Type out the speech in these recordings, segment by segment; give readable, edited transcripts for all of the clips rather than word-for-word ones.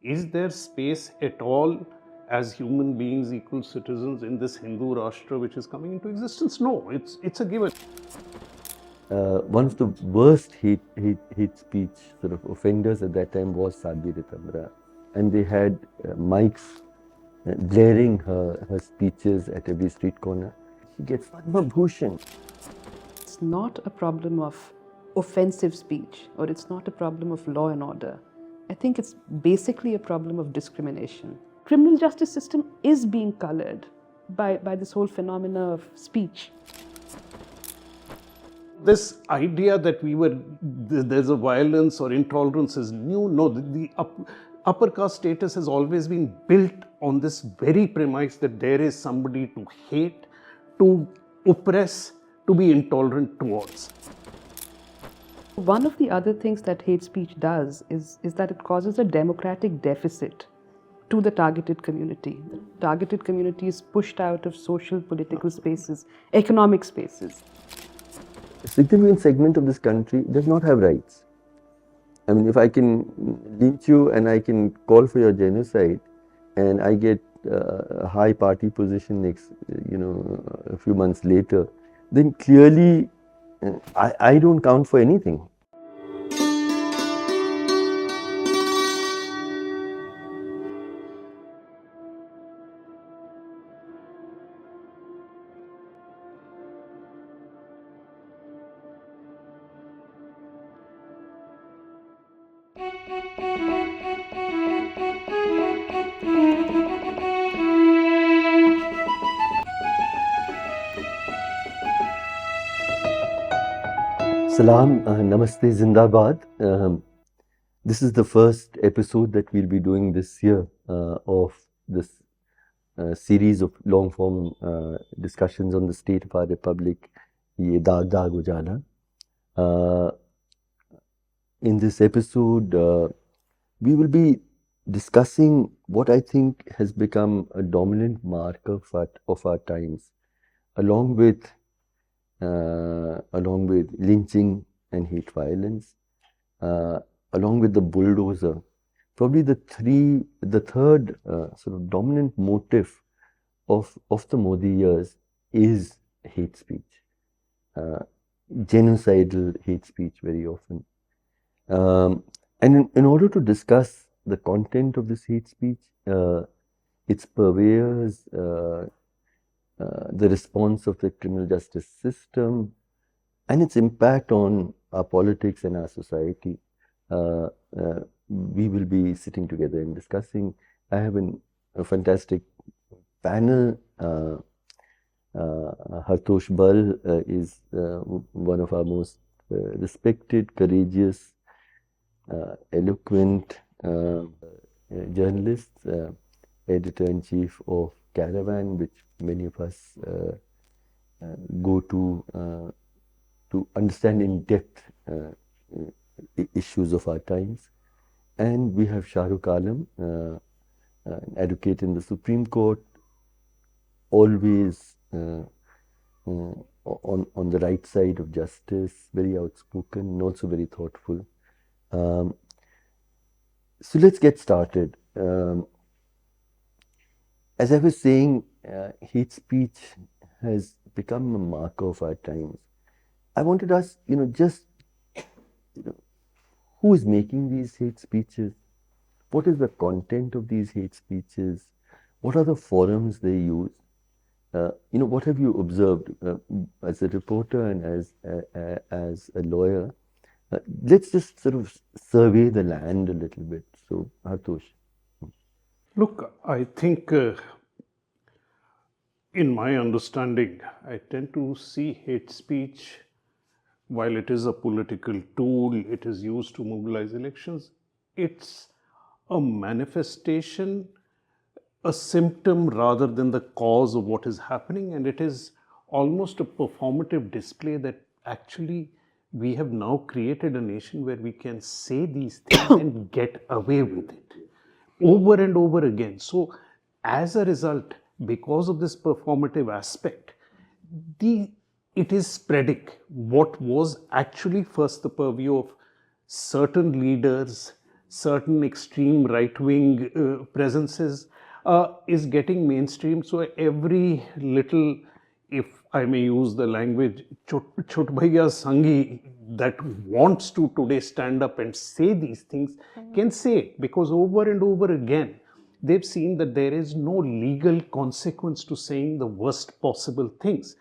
Is there space at all as human beings, equal citizens in this Hindu Rashtra which is coming into existence? No, it's a given. One of the worst hate speech sort of offenders at that time was Sadhvi Ritamra, and they had mics blaring her speeches at every street corner. She gets Padma Bhushan. It's not a problem of offensive speech, or it's not a problem of law and order. I think it's basically a problem of discrimination. Criminal justice system is being colored by this whole phenomena of speech. This idea that there's a violence or intolerance is new. No, the upper caste status has always been built on this very premise that there is somebody to hate, to oppress, to be intolerant towards. One of the other things that hate speech does is that it causes a democratic deficit to the targeted community. The targeted community is pushed out of social, political spaces, economic spaces. A significant segment of this country does not have rights. I mean, if I can lynch you and I can call for your genocide, and I get a high party position next, a few months later, then clearly I don't count for anything. Salam, Namaste, Zindabad. This is the first episode that we'll be doing this year of this series of long-form discussions on the state of our republic, Ye Daag Daag Ujala. In this episode, we will be discussing what I think has become a dominant marker of our times, along with lynching and hate violence, along with the bulldozer. Probably the third sort of dominant motive of the Modi years is hate speech, genocidal hate speech very often. And in order to discuss the content of this hate speech, its purveyors, the response of the criminal justice system, and its impact on our politics and our society, we will be sitting together and discussing. I have a fantastic panel. Hartosh is one of our most respected, courageous, eloquent journalists, editor-in-chief of Karwan, which many of us go to understand in depth issues of our times. And we have Shahrukh an advocate in the Supreme Court, always on the right side of justice, very outspoken and also very thoughtful. So let's get started. As I was saying, hate speech has become a marker of our times. I wanted to ask, who is making these hate speeches? What is the content of these hate speeches? What are the forums they use? What have you observed as a reporter and as a lawyer? Let's just sort of survey the land a little bit. So, Hartosh. Look, I think in my understanding, I tend to see hate speech, while it is a political tool, it is used to mobilize elections, it's a manifestation, a symptom rather than the cause of what is happening, and it is almost a performative display that actually we have now created a nation where we can say these things and get away with it over and over again. So as a result, because of this performative aspect, it is spreading what was actually first the purview of certain leaders, certain extreme right-wing presences is getting mainstream. So every little, if I may use the language, chot bhaiya sangi that wants to today stand up and say these things can say it, because over and over again they've seen that there is no legal consequence to saying the worst possible things.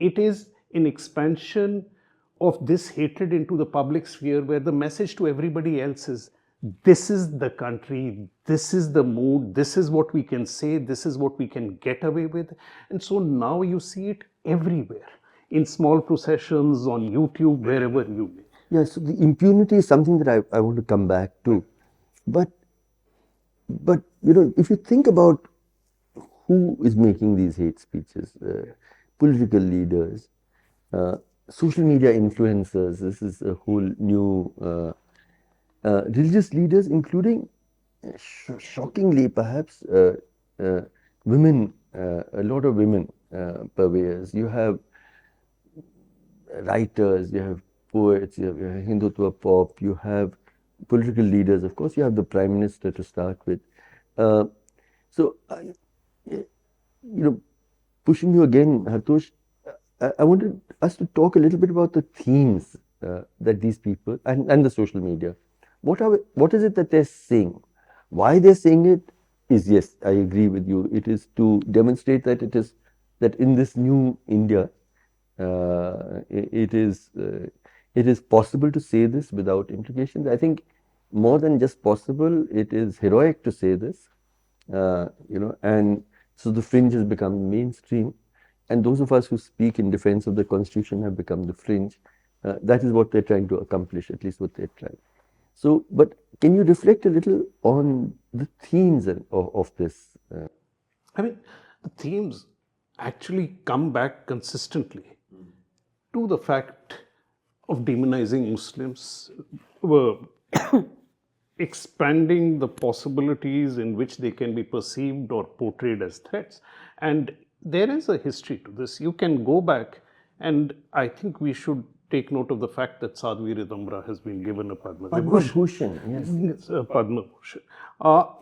It is an expansion of this hatred into the public sphere, where the message to everybody else is, this is the country, this is the mood, this is what we can say, this is what we can get away with. And so now you see it everywhere, in small processions, on YouTube, wherever you may. Yeah, so the impunity is something that I want to come back to. But if you think about who is making these hate speeches, political leaders, social media influencers, this is a whole new, religious leaders, including, shockingly perhaps, women, a lot of women purveyors. You have writers, you have poets, you have Hindutva pop, you have political leaders, of course, you have the Prime Minister to start with. So, pushing you again, Hartosh, I wanted us to talk a little bit about the themes that these people and the social media. What is it that they're saying? Why they're saying it is, yes, I agree with you. It is to demonstrate that that in this new India, it is possible to say this without implications. I think more than just possible, it is heroic to say this, and so the fringe has become mainstream, and those of us who speak in defense of the Constitution have become the fringe. That is what they're trying to accomplish, at least what they're trying. So, but can you reflect a little on the themes of this? I mean, the themes actually come back consistently to the fact of demonizing Muslims, expanding the possibilities in which they can be perceived or portrayed as threats. And there is a history to this. You can go back, and I think we should take note of the fact that Sadhvi Ridamra has been given a Padma Bhushan, yes. Padma Bhushan.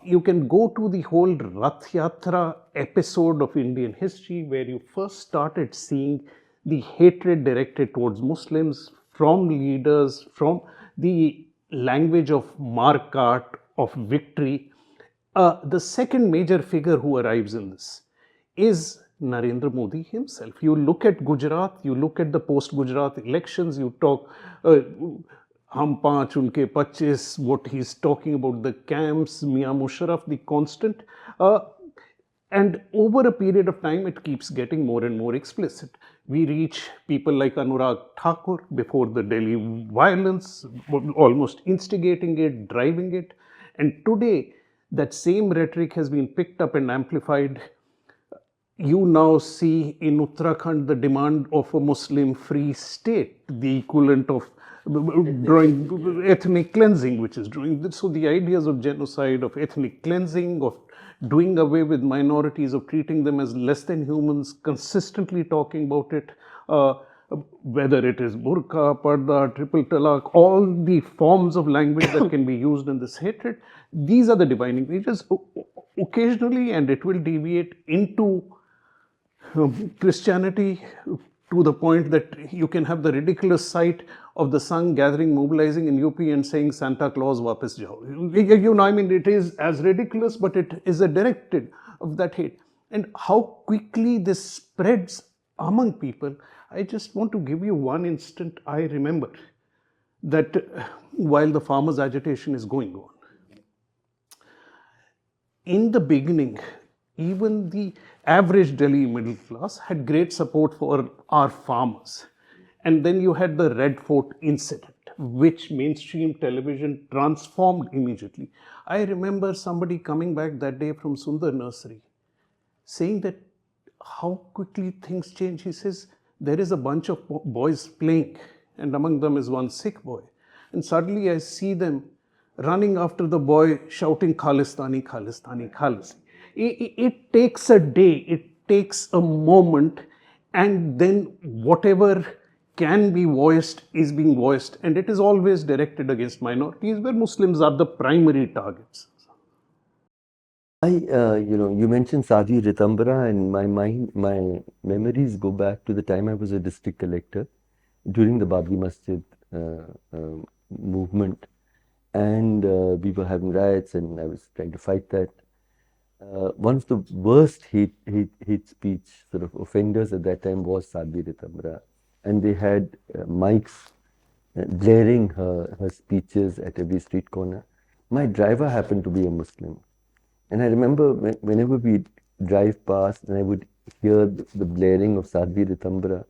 You can go to the whole Rath Yatra episode of Indian history, where you first started seeing the hatred directed towards Muslims from leaders, from the language of markat, of victory. The second major figure who arrives in this is Narendra Modi himself. You look at Gujarat, you look at the post-Gujarat elections, you talk, Hum Panch, Unke 25, what he's talking about, the camps, Mia Musharraf, the constant. And over a period of time, it keeps getting more and more explicit. We reach people like Anurag Thakur before the Delhi violence, almost instigating it, driving it. And today, that same rhetoric has been picked up and amplified. You now see in Uttarakhand the demand of a Muslim free state, the equivalent of drawing ethnic cleansing, which is doing. So the ideas of genocide, of ethnic cleansing, of doing away with minorities, of treating them as less than humans, consistently talking about it, whether it is burqa, parda, triple talaq, all the forms of language that can be used in this hatred, these are the defining features. Occasionally, and it will deviate into Christianity to the point that you can have the ridiculous sight of the Sangh gathering, mobilizing in UP and saying Santa Claus wapas jao. I mean, it is as ridiculous, but it is a directed of that hate. And how quickly this spreads among people. I just want to give you one instant. I remember that while the farmers' agitation is going on, in the beginning, even the average Delhi middle class had great support for our farmers. And then you had the Red Fort incident, which mainstream television transformed immediately. I remember somebody coming back that day from Sundar Nursery saying that how quickly things change. He says, there is a bunch of boys playing, and among them is one Sikh boy. And suddenly I see them running after the boy, shouting Khalistani, Khalistani, Khalistani. It takes a day, it takes a moment, and then whatever can be voiced is being voiced, and it is always directed against minorities where Muslims are the primary targets. You mentioned Sadhi Ritambara, and my memories go back to the time I was a district collector during the Babri Masjid movement, and we were having riots, and I was trying to fight that. One of the worst hate speech sort of offenders at that time was Sadhi Ritambara, and they had mics blaring her speeches at every street corner. My driver happened to be a Muslim. And I remember whenever we drive past and I would hear the blaring of Sadhvi Ritambara,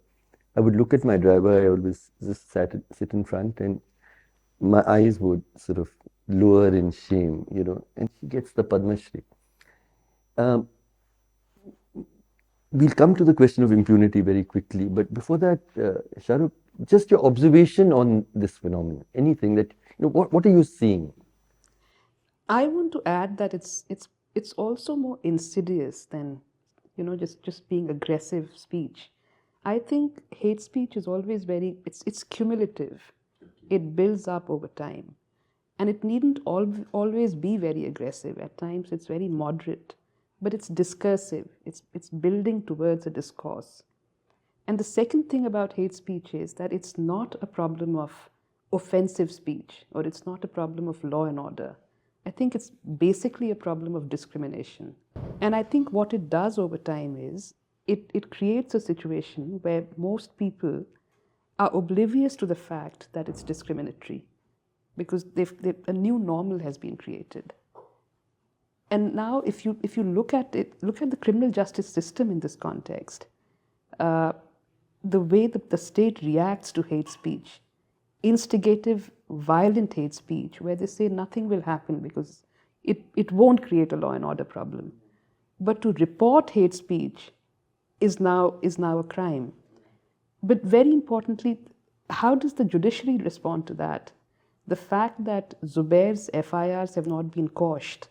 I would look at my driver. I always just sit in front, and my eyes would sort of lower in shame, and she gets the Padma Shri. We'll come to the question of impunity very quickly, but before that, Shahrukh, just your observation on this phenomenon. Anything that, what are you seeing? I want to add that it's also more insidious than just being aggressive speech. I think hate speech is always it's cumulative. It builds up over time, and it needn't always be very aggressive. At times, it's very moderate, but it's discursive. It's building towards a discourse. And the second thing about hate speech is that it's not a problem of offensive speech, or it's not a problem of law and order. I think it's basically a problem of discrimination. And I think what it does over time is it creates a situation where most people are oblivious to the fact that it's discriminatory, because a new normal has been created. And now if you look at the criminal justice system in this context, the way that the state reacts to hate speech, instigative, violent hate speech, where they say nothing will happen because it won't create a law and order problem. But to report hate speech is now a crime. But very importantly, how does the judiciary respond to that? The fact that Zubair's FIRs have not been quashed.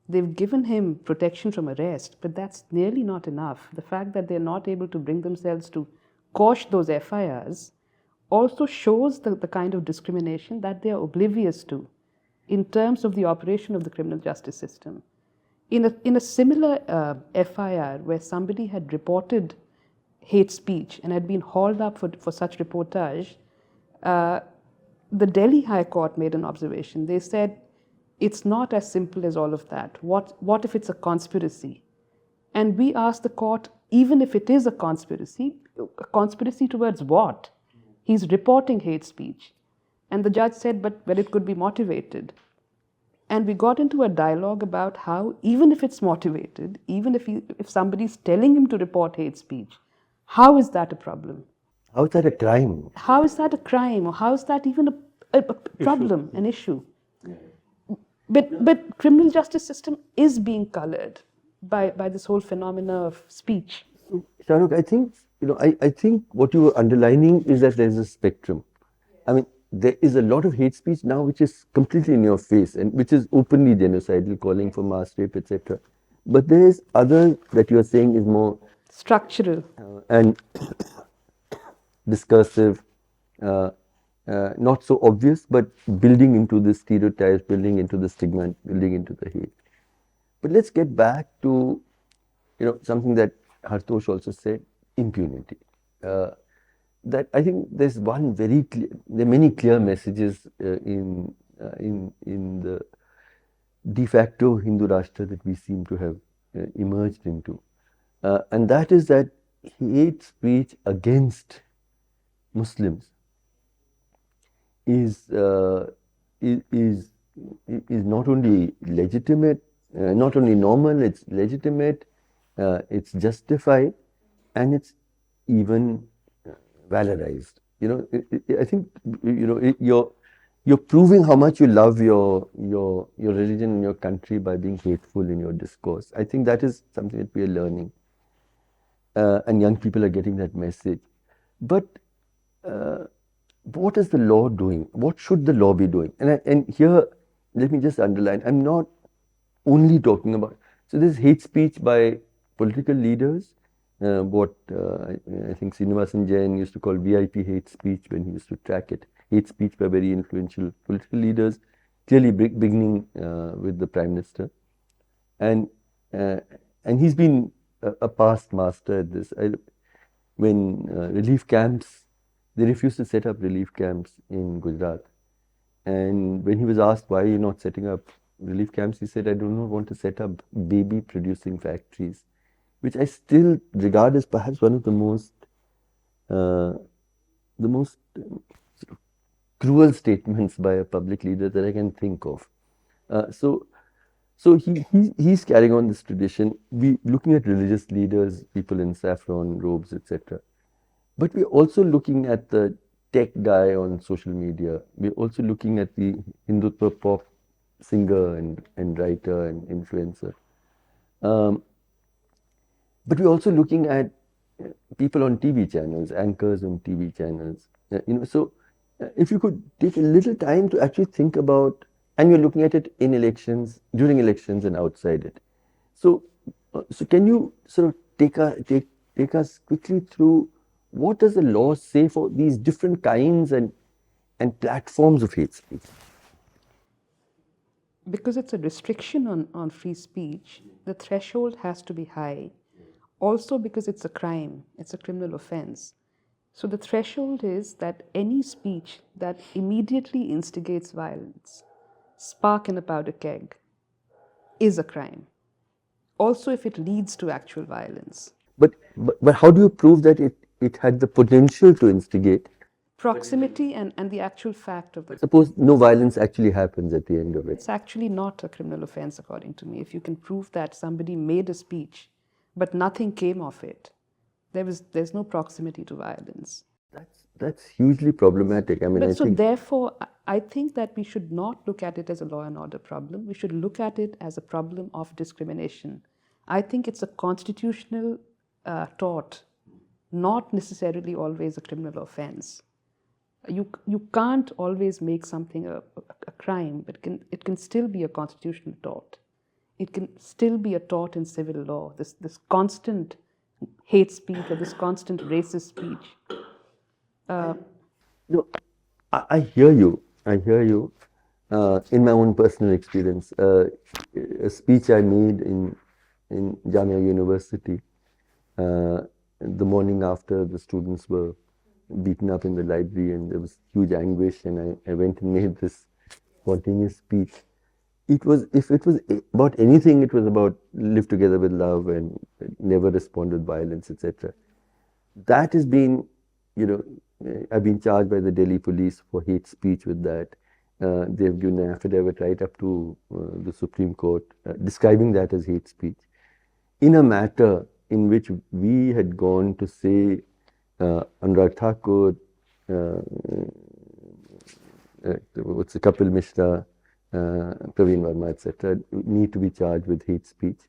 They've given him protection from arrest, but that's nearly not enough. The fact that they're not able to bring themselves to quash those FIRs also shows the kind of discrimination that they are oblivious to in terms of the operation of the criminal justice system. In a similar FIR where somebody had reported hate speech and had been hauled up for such reportage, the Delhi High Court made an observation. They said, it's not as simple as all of that. What if it's a conspiracy? And we asked the court, even if it is a conspiracy towards what? He's reporting hate speech. And the judge said, but it could be motivated. And we got into a dialogue about how, even if it's motivated, even if somebody's telling him to report hate speech, how is that a problem? How is that a crime? How is that a crime? Or how is that even a problem, an issue? But criminal justice system is being colored by this whole phenomena of speech. Shahrukh, I think what you were underlining is that there's a spectrum. I mean, there is a lot of hate speech now which is completely in your face and which is openly genocidal, calling for mass rape, etc. But there is other that you are saying is more structural and discursive, not so obvious, but building into the stereotypes, building into the stigma, building into the hate. But let's get back to something that Hartosh also said, impunity. That I think there's one very clear. There are many clear messages in the de facto Hindu Rashtra that we seem to have emerged into, and that is that hate speech against Muslims is not only legitimate, not only normal, it's legitimate, it's justified, and it's even valorized. I think you're proving how much you love your religion and your country by being hateful in your discourse. I think that is something that we are learning, and young people are getting that message. But what is the law doing? What should the law be doing? And here, let me just underline, I'm not only talking about, so there's hate speech by political leaders, what I think Srinivasan Jain used to call VIP hate speech when he used to track it. Hate speech by very influential political leaders, clearly beginning with the Prime Minister. And he's been a past master at this. When relief camps, they refused to set up relief camps in Gujarat. And when he was asked why you're not setting up relief camps, he said, I do not want to set up baby producing factories, which I still regard as perhaps one of the most sort of cruel statements by a public leader that I can think of. So he's carrying on this tradition. We looking at religious leaders, people in saffron robes, etc. But we're also looking at the tech guy on social media. We're also looking at the Hindutva pop singer and writer and influencer. But we're also looking at people on TV channels, anchors on TV channels. So if you could take a little time to actually think about, and you're looking at it in elections, during elections, and outside it. So can you sort of take us quickly through what does the law say for these different kinds and platforms of hate speech? Because it's a restriction on free speech, the threshold has to be high. Also because it's a crime, it's a criminal offense. So the threshold is that any speech that immediately instigates violence, spark in a powder keg, is a crime. Also if it leads to actual violence. But how do you prove that it had the potential to instigate? Proximity and the actual fact of the... Suppose no violence actually happens at the end of it. It's actually not a criminal offense according to me. If you can prove that somebody made a speech, but nothing came of it, there's no proximity to violence. That's hugely problematic. I mean, Therefore, I think that we should not look at it as a law and order problem. We should look at it as a problem of discrimination. I think it's a constitutional tort, not necessarily always a criminal offense. You can't always make something a crime, but it can still be a constitutional tort. It can still be a tort in civil law. This constant hate speech or this constant racist speech. No, I hear you. I hear you. In my own personal experience, a speech I made in Jamia University the morning after the students were beaten up in the library, and there was huge anguish, and I went and made this spontaneous speech. If it was about anything, it was about live together with love and never respond with violence, etc. That has been, I've been charged by the Delhi police for hate speech with that. They've given an affidavit right up to the Supreme Court describing that as hate speech. In a matter in which we had gone to say Anurag Thakur, Kapil Mishra, Praveen Verma, etc., need to be charged with hate speech.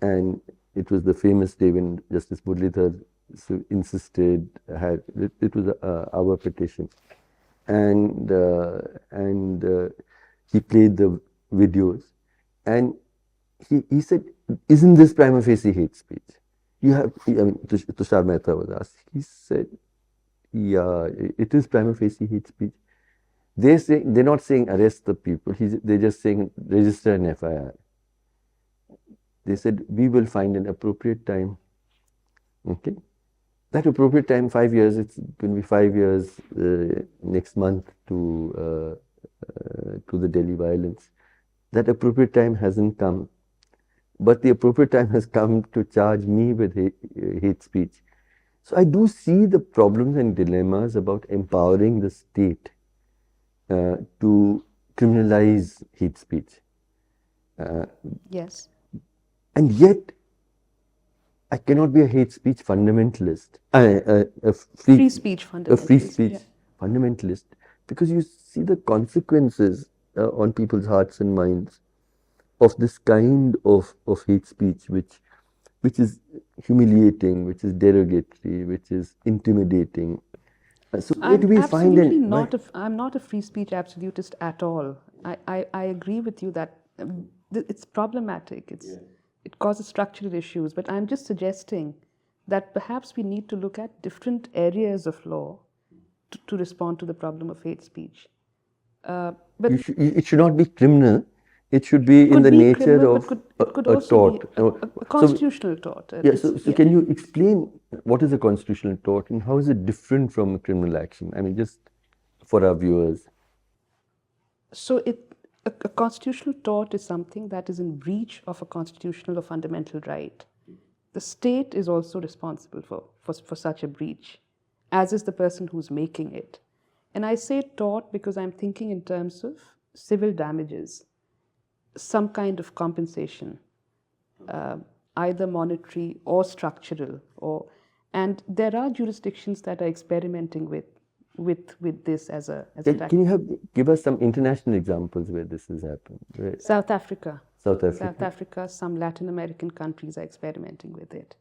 And it was the famous day when Justice Muralidhar insisted, it was our petition. And he played the videos. And he said, isn't this prima facie hate speech? Tushar Mehta was asked. He said, yeah, it is prima facie hate speech. They're not saying arrest the people. They're just saying register an FIR. They said, we will find an appropriate time. Okay. That appropriate time, 5 years, it's going to be 5 years next month to the Delhi violence. That appropriate time hasn't come. But the appropriate time has come to charge me with hate speech. So I do see the problems and dilemmas about empowering the state to criminalize hate speech. Yes. And yet, I cannot be a hate speech fundamentalist, a free speech fundamentalist, because you see the consequences on people's hearts and minds of this kind of hate speech, which is humiliating, which is derogatory, which is intimidating. So where do we find it? I'm not a free speech absolutist at all. I agree with you that it's problematic. It causes structural issues, but I'm just suggesting that perhaps we need to look at different areas of law to respond to the problem of hate speech. But it should not be criminal. It should be in could the be nature criminal, of but it could a also be tort. a constitutional tort. Yeah, so can you explain what is a constitutional tort and how is it different from a criminal action? I mean, just for our viewers. So a constitutional tort is something that is in breach of a constitutional or fundamental right. The state is also responsible for such a breach, as is the person who's making it. And I say tort because I'm thinking in terms of civil damages, some kind of compensation, either monetary or structural, and there are jurisdictions that are experimenting with this as a Can you give us some international examples where this has happened? Right? South Africa. South Africa. South Africa, some Latin American countries are experimenting with it.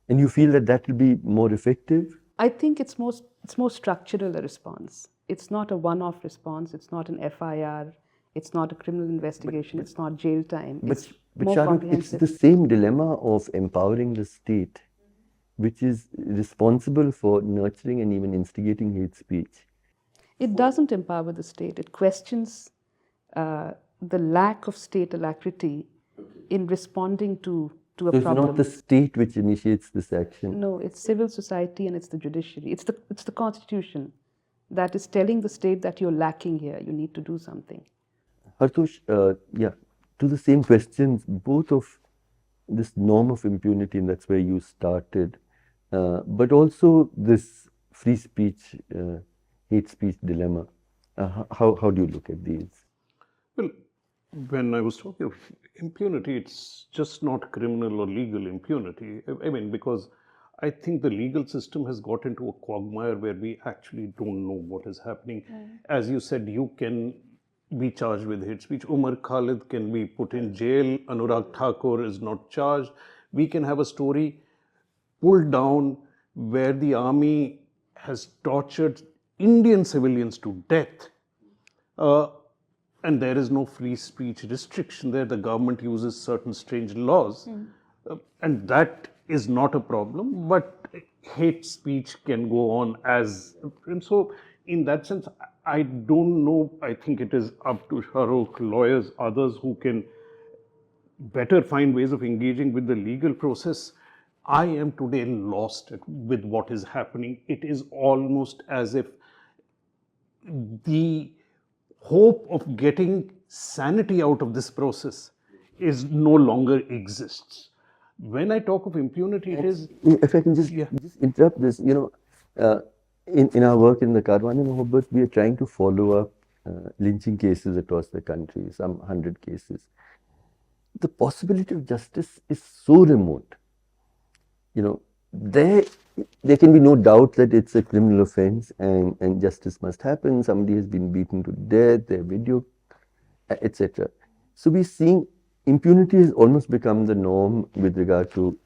And you feel that will be more effective? I think it's more structural a response. It's not a one-off response. It's not an FIR. It's not a criminal investigation. It's not jail time. It's more Shahrukh, comprehensive. it's the same dilemma of empowering the state, which is responsible for nurturing and even instigating hate speech. It doesn't empower the state. It questions the lack of state alacrity in responding to a So problem. it's not the state which initiates this action. No, it's civil society and it's the judiciary. It's the constitution that is telling the state that you're lacking here. You need to do something. Hartosh, to the same questions, both of this norm of impunity, and that's where you started, but also this free speech, hate speech dilemma. How do you look at these? Well, when I was talking of impunity, it's just not criminal or legal impunity. I mean, because I think the legal system has got into a quagmire where we actually don't know what is happening. As you said, you can be charged with hate speech. Umar Khalid can be put in jail. Anurag Thakur is not charged. We can have a story pulled down where the army has tortured Indian civilians to death. And there is no free speech restriction there. The government uses certain strange laws. And that is not a problem. But hate speech can go on as. And so, in that sense, I don't know. I think it is up to Shahrukh, lawyers, others who can better find ways of engaging with the legal process. I am today lost with what is happening. It is almost as if the hope of getting sanity out of this process is no longer exists. When I talk of impunity, it is. If I can just interrupt this, in our work in the Karwan and Mohabbat, we are trying to follow up lynching cases across the country, some 100 cases. The possibility of justice is so remote. There can be no doubt that it's a criminal offense and justice must happen. Somebody has been beaten to death, their video, etc. So we're seeing impunity has almost become the norm with regard to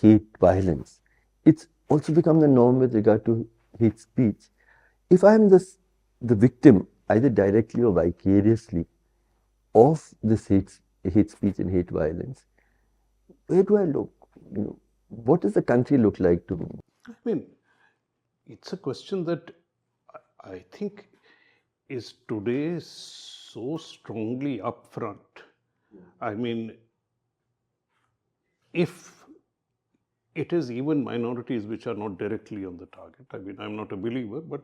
hate violence. It's also become the norm with regard to hate speech. If I'm the victim, either directly or vicariously, of this hate speech and hate violence, where do I look? What does the country look like to me? I mean, it's a question that I think is today so strongly upfront. I mean, if it is even minorities which are not directly on the target. I mean, I'm not a believer, but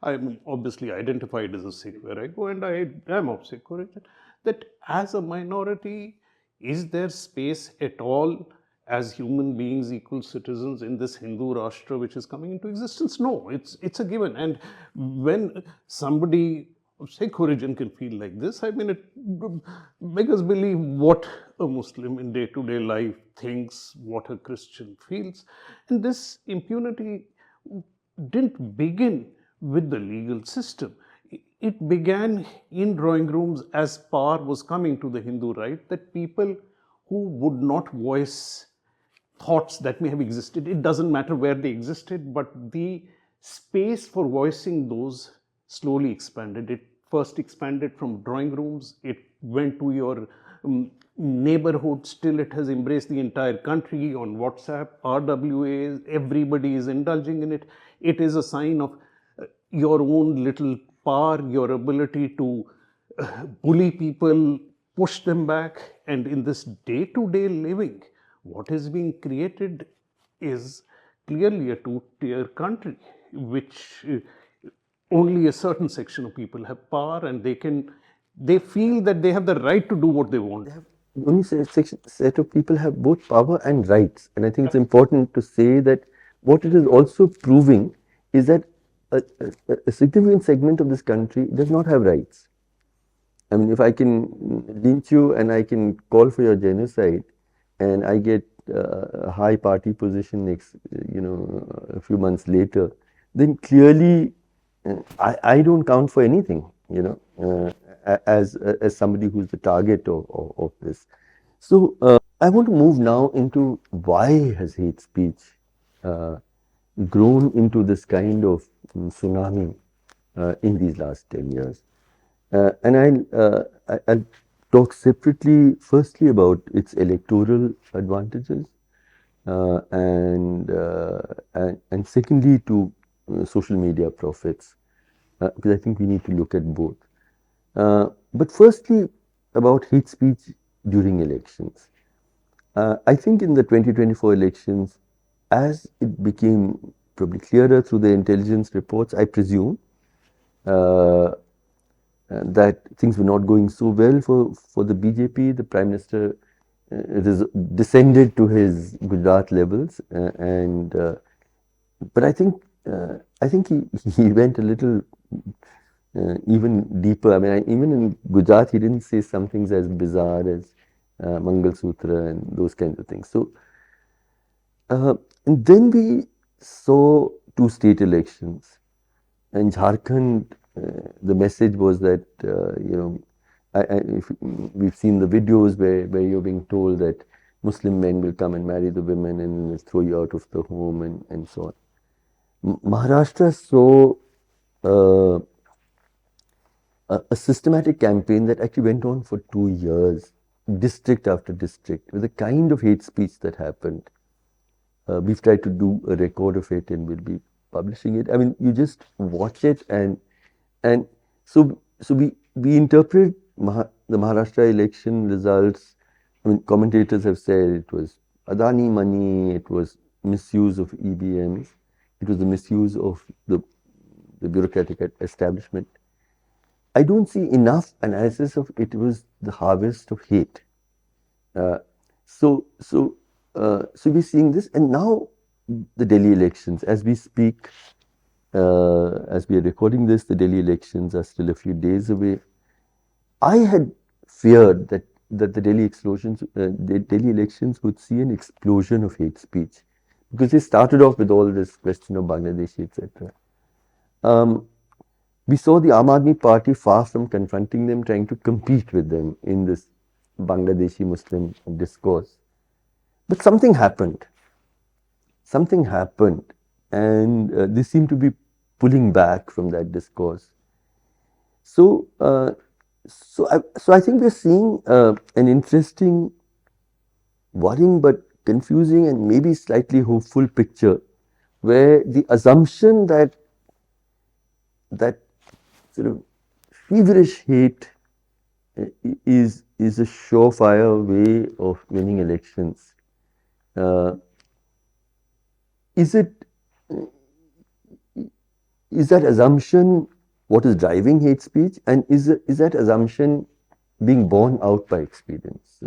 I'm obviously identified as a Sikh where I go, and I am of Sikh origin. That as a minority, is there space at all as human beings, equal citizens in this Hindu Rashtra which is coming into existence? No, it's a given. And when somebody of Sikh origin can feel like this, I mean, it makes us believe what a Muslim in day-to-day life thinks, what a Christian feels. And this impunity didn't begin with the legal system. It began in drawing rooms as power was coming to the Hindu right, that people who would not voice thoughts that may have existed, it doesn't matter where they existed, but the space for voicing those slowly expanded. It first expanded from drawing rooms, it went to your neighborhoods, till it has embraced the entire country on WhatsApp, RWAs, everybody is indulging in it. It is a sign of your own little power, your ability to bully people, push them back. And in this day to day living, what is being created is clearly a two-tier country, which only a certain section of people have power, and they feel that they have the right to do what they want. Only set of people have both power and rights. And I think it's important to say that what it is also proving is that a significant segment of this country does not have rights. I mean, if I can lynch you and I can call for your genocide, and I get a high party position next, a few months later, then clearly I don't count for anything, as somebody who's the target of this. So I want to move now into why has hate speech grown into this kind of tsunami in these last 10 years. And I'll talk separately, firstly, about its electoral advantages, and secondly, to social media profits, because I think we need to look at both. But firstly, about hate speech during elections. I think in the 2024 elections, as it became probably clearer through the intelligence reports, I presume, that things were not going so well for the BJP. The Prime Minister descended to his Gujarat levels, but I think he went a little even deeper. I mean, even in Gujarat, he didn't say some things as bizarre as Mangal Sutra and those kinds of things. So, and then we saw two state elections. In Jharkhand, the message was that, we've seen the videos where you're being told that Muslim men will come and marry the women and will throw you out of the home and so on. Maharashtra saw a systematic campaign that actually went on for 2 years, district after district, with the kind of hate speech that happened. We've tried to do a record of it and we'll be publishing it. I mean, you just watch it, and so we interpret the Maharashtra election results. I mean, commentators have said it was Adani money, it was misuse of EVMs, it was the misuse of the bureaucratic establishment. I don't see enough analysis of it was the harvest of hate. So we're seeing this, and now the Delhi elections, as we speak, as we are recording this, the Delhi elections are still a few days away. I had feared that the Delhi elections would see an explosion of hate speech, because they started off with all this question of Bangladeshi, etc. We saw the Aam Aadmi Party, far from confronting them, trying to compete with them in this Bangladeshi Muslim discourse. But something happened. Something happened, and they seem to be pulling back from that discourse. So I think we're seeing an interesting, worrying but confusing and maybe slightly hopeful picture, where the assumption that sort of feverish hate is a surefire way of winning elections. Is that assumption what is driving hate speech, and is that assumption being borne out by experience?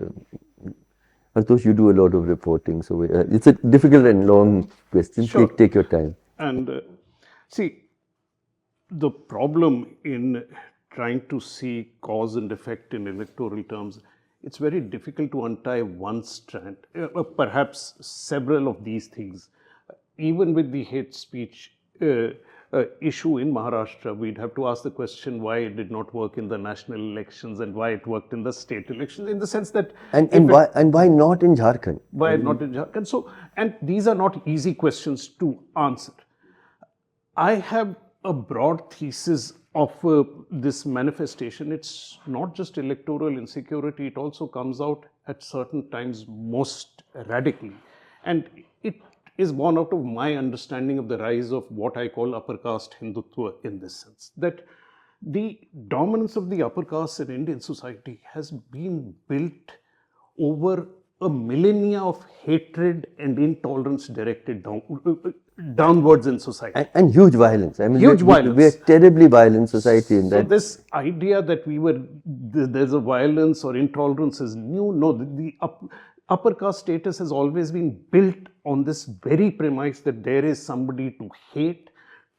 Hartosh, you do a lot of reporting, so it's a difficult and long question. Sure. Take your time. And see, the problem in trying to see cause and effect in electoral terms, it's very difficult to untie one strand, perhaps several of these things. Even with the hate speech issue in Maharashtra, we'd have to ask the question why it did not work in the national elections and why it worked in the state elections, in the sense that why not in Jharkhand? Why not in Jharkhand? So, and these are not easy questions to answer. I have a broad thesis of this manifestation. It's not just electoral insecurity, it also comes out at certain times most radically. And it is born out of my understanding of the rise of what I call upper caste Hindutva in this sense. That the dominance of the upper caste in Indian society has been built over a millennia of hatred and intolerance directed downwards in society. And huge violence. I mean, Huge we're violence. terribly violent society in So that. this idea that there's a violence or intolerance is new. No, the upper caste status has always been built on this very premise that there is somebody to hate,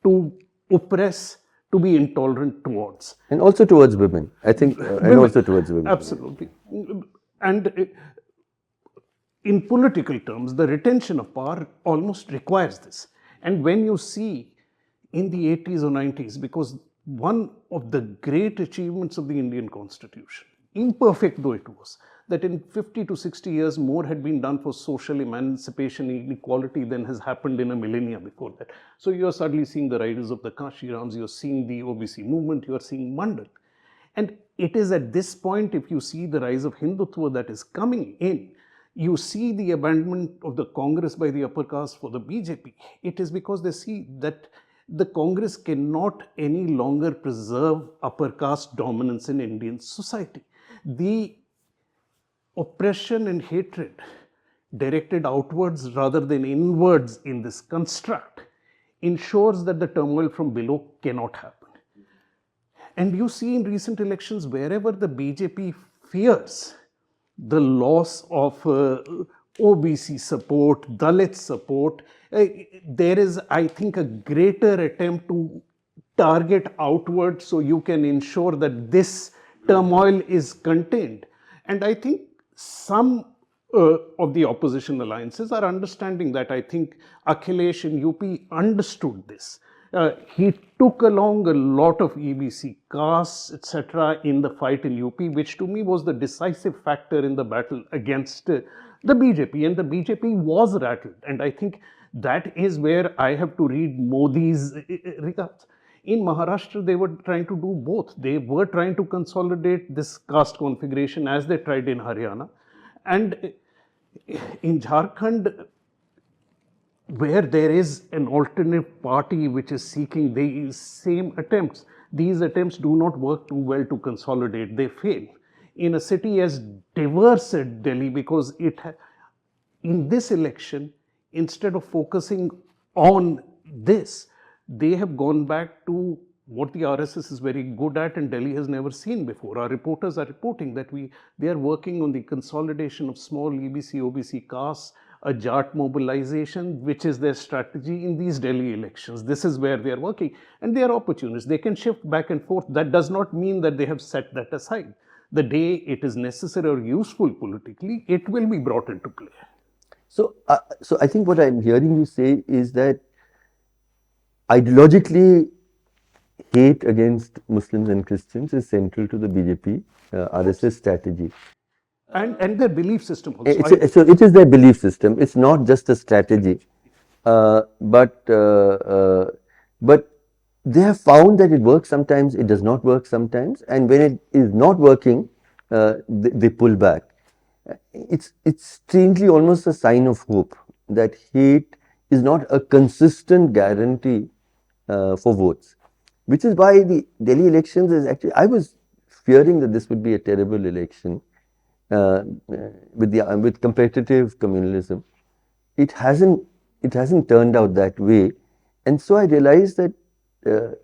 to oppress, to be intolerant towards. And also towards women, I think, and also towards women. Absolutely. And in political terms, the retention of power almost requires this. And when you see in the 80s or 90s, because one of the great achievements of the Indian Constitution, imperfect though it was, that in 50 to 60 years more had been done for social emancipation and equality than has happened in a millennia before that. So you're suddenly seeing the riders of the Kashirams, you're seeing the OBC movement, you're seeing Mander. And it is at this point, if you see the rise of Hindutva that is coming in, you see the abandonment of the Congress by the upper caste for the BJP. It is because they see that the Congress cannot any longer preserve upper caste dominance in Indian society. The oppression and hatred directed outwards rather than inwards in this construct ensures that the turmoil from below cannot happen. And you see in recent elections, wherever the BJP fears the loss of OBC support, Dalit support, there is, I think, a greater attempt to target outward so you can ensure that this turmoil is contained. And I think some of the opposition alliances are understanding that. I think Akhilesh in UP understood this. He took along a lot of EBC castes, etc., in the fight in UP, which to me was the decisive factor in the battle against the BJP. And the BJP was rattled. And I think that is where I have to read Modi's regards. In Maharashtra, they were trying to do both. They were trying to consolidate this caste configuration as they tried in Haryana. And in Jharkhand, where there is an alternate party which is seeking these same attempts, these attempts do not work too well to consolidate. They fail. In a city as diverse as Delhi, because in this election, instead of focusing on this, they have gone back to what the RSS is very good at and Delhi has never seen before. Our reporters are reporting that they are working on the consolidation of small EBC, OBC castes, a Jat mobilization, which is their strategy in these Delhi elections. This is where they are working. And they are opportunists. They can shift back and forth. That does not mean that they have set that aside. The day it is necessary or useful politically, it will be brought into play. So I think what I'm hearing you say is that ideologically, hate against Muslims and Christians is central to the BJP RSS strategy. And their belief system also. So it is their belief system. It's not just a strategy, but they have found that it works sometimes. It does not work sometimes, and when it is not working, they pull back. It's strangely almost a sign of hope that hate is not a consistent guarantee for votes, which is why the Delhi elections is actually. I was fearing that this would be a terrible election. With competitive communalism, it hasn't turned out that way, and so I realized that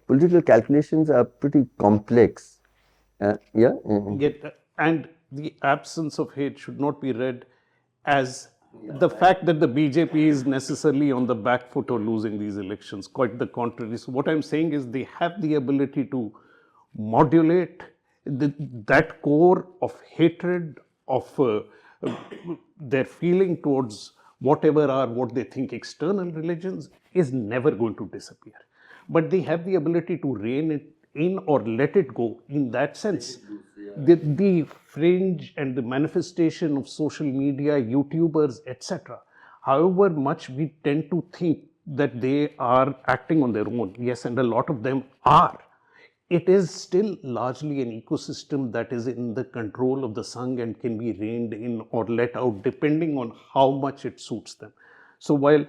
political calculations are pretty complex. And the absence of hate should not be read as the fact that the BJP is necessarily on the back foot or losing these elections. Quite the contrary. So what I'm saying is they have the ability to modulate that core of hatred, of their feeling towards what they think external religions is never going to disappear. But they have the ability to rein it in or let it go in that sense. The fringe and the manifestation of social media, YouTubers, etc. However much we tend to think that they are acting on their own, yes, and a lot of them are. it is still largely an ecosystem that is in the control of the Sangh and can be reined in or let out depending on how much it suits them. So while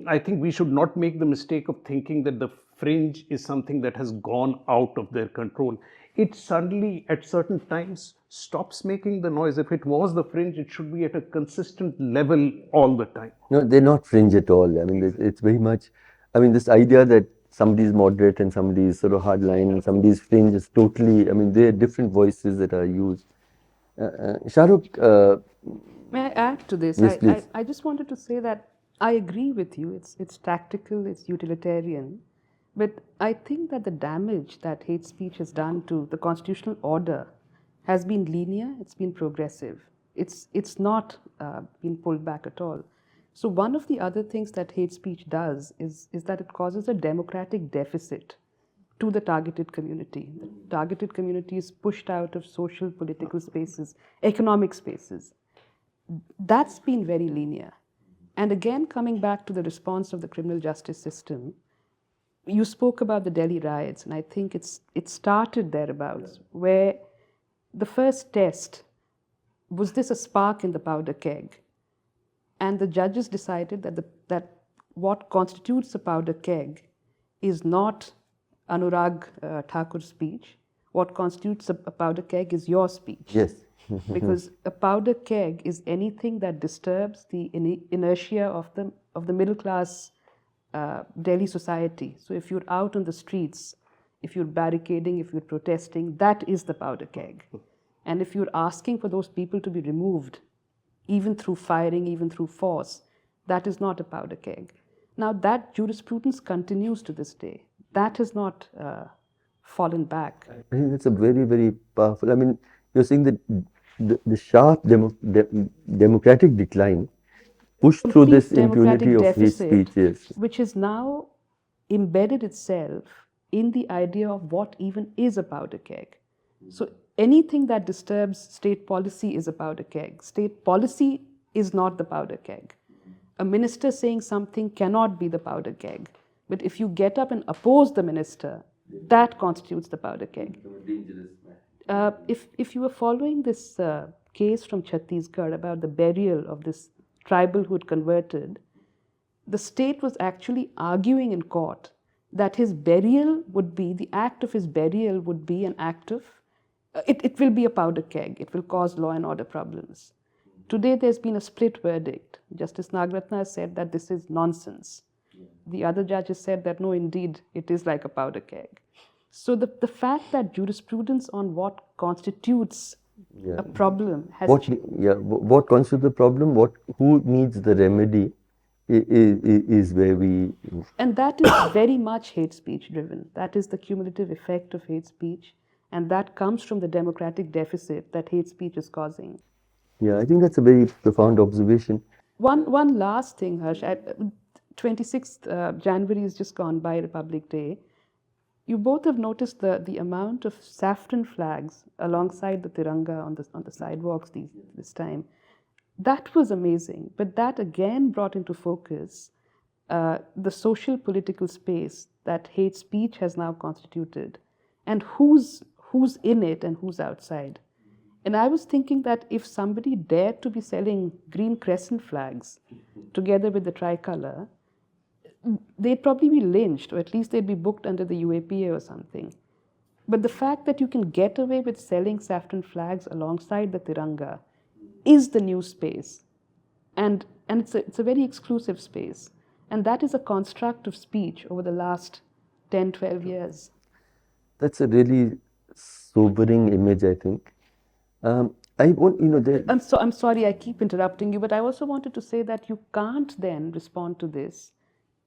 I think we should not make the mistake of thinking that the fringe is something that has gone out of their control, it suddenly at certain times stops making the noise. If it was the fringe, it should be at a consistent level all the time. No, they're not fringe at all. I mean, it's very much, I mean, this idea that somebody is moderate and somebody is sort of hardline and somebody is fringe is totally, I mean, there are different voices that are used. Shahrukh, May I add to this? yes, please. I just wanted to say that I agree with you. It's tactical, it's utilitarian. But I think that the damage that hate speech has done to the constitutional order has been linear, it's been progressive. It's not been pulled back at all. So one of the other things that hate speech does is that it causes a democratic deficit to the targeted community. The targeted community is pushed out of social, political spaces, economic spaces. That's been very linear. And again, coming back to the response of the criminal justice system, you spoke about the Delhi riots, and I think it started thereabouts, where the first test was this a spark in the powder keg? And the judges decided that what constitutes a powder keg is not Anurag Thakur's speech. What constitutes a powder keg is your speech. Yes. Because a powder keg is anything that disturbs the inertia of the middle class Delhi society. So if you're out on the streets, if you're barricading, if you're protesting, that is the powder keg. And if you're asking for those people to be removed, even through firing, even through force, that is not a powder keg. Now that jurisprudence continues to this day. That has not fallen back. I think that's a very, very powerful, I mean, you're saying that the sharp democratic decline pushed through this impunity of hate speech, yes. Which has now embedded itself in the idea of what even is a powder keg. So anything that disturbs state policy is a powder keg. State policy is not the powder keg. A minister saying something cannot be the powder keg. But if you get up and oppose the minister, that constitutes the powder keg. If you were following this case from Chhattisgarh about the burial of this tribal who had converted, the state was actually arguing in court that his burial would be, the act of his burial would be an act of, it will be a powder keg, it will cause law and order problems. Today there's been a split verdict. Justice Nagratna has said that this is nonsense. The other judges said that no, indeed, it is like a powder keg. So the fact that jurisprudence on what constitutes a problem has changed. What constitutes the problem, who needs the remedy is where we... And that is very much hate speech driven. That is the cumulative effect of hate speech. And that comes from the democratic deficit that hate speech is causing. Yeah, I think that's a very profound observation. One last thing, Harsh. 26th January is just gone by, Republic Day. You both have noticed the amount of saffron flags alongside the Tiranga on the sidewalks this time. That was amazing, but that again brought into focus the social political space that hate speech has now constituted, and who's in it and who's outside. And I was thinking that if somebody dared to be selling green crescent flags together with the tricolour, they'd probably be lynched, or at least they'd be booked under the UAPA or something. But the fact that you can get away with selling saffron flags alongside the Tiranga is the new space. And it's a very exclusive space. And that is a construct of speech over the last 10, 12 years. That's a really sobering image, I think. I want, I'm sorry, I keep interrupting you, but I also wanted to say that you can't then respond to this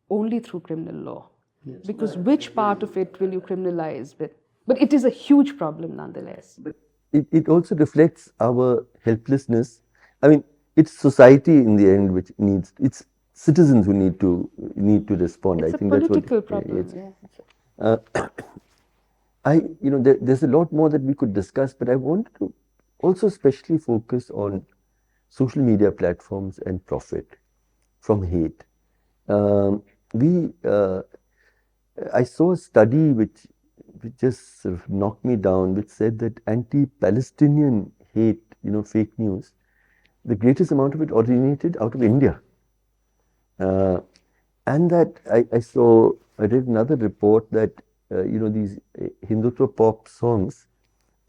only through criminal law. Yes. Because which part of it will you criminalize? But it is a huge problem nonetheless. But it also reflects our helplessness. I mean, it's society in the end which needs, it's citizens who need to respond. It's I think a political that's what, problem. Yeah. There's a lot more that we could discuss, but I want to also especially focus on social media platforms and profit from hate. I saw a study which which just sort of knocked me down, which said that anti-Palestinian hate, fake news, the greatest amount of it originated out of India. And that I read another report that, these Hindutva pop songs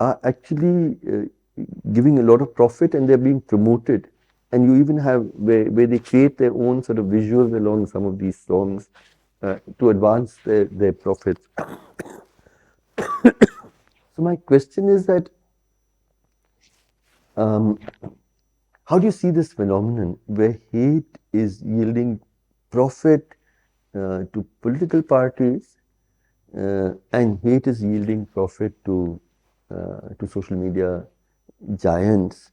are actually giving a lot of profit and they're being promoted. And you even have where they create their own sort of visuals along some of these songs to advance their profits. So my question is that how do you see this phenomenon where hate is yielding profit to political parties and hate is yielding profit to social media giants?